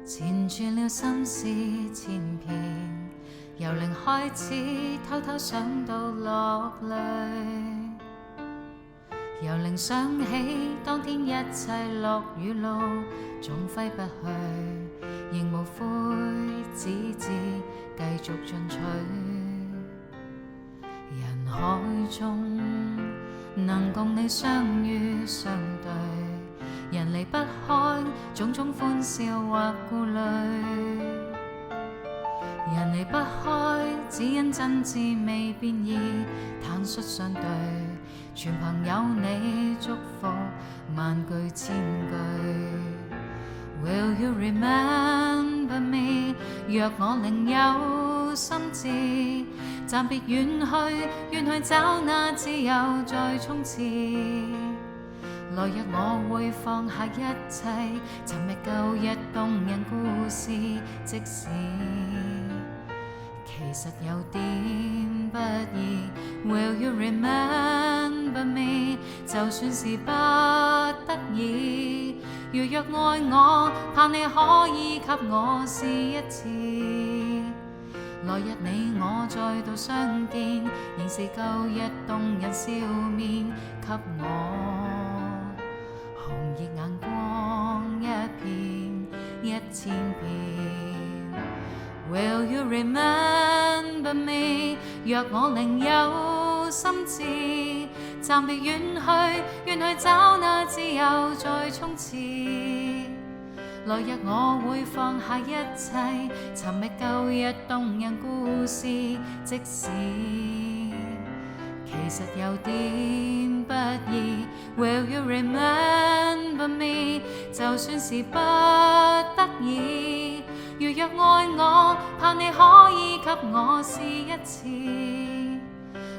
纏住了心事千遍，由零開始，偷偷想到落淚。由零想起當天一切落雨路，總揮不去，仍無悔，只知繼續進取。人海中能共你相遇相對，人離不開種種歡笑或顧慮。人離不開，只因真摯未變異，坦率相對，全憑有你祝福萬句千句。Will you remember me？ 若我另有心志，暫別遠去，願去找那自由再衝刺。來日我會放下一切，尋覓舊日動人故事，即使其實有點不易。 Will you remember me？ 就算是不得已，如若愛我，盼你可以給我試一次。來日你我再度相見，仍是舊日動人笑面，給我紅熱眼光一片一千遍。Will you remember me？ 若我另有心志，暫別遠去，願去找那自由再衝刺。來日我會放下一切，尋覓舊日動人故事，即使其實有點不易。 Will you remember me？ 就算是不得已，如若愛我，盼你可以給我試一次。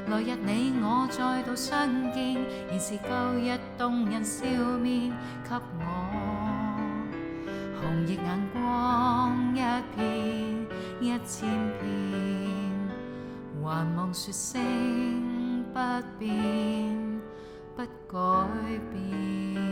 來日你我再度相見，仍是舊日動人笑面，給我紅熱眼光一片一千片，還望說聲不變不改變。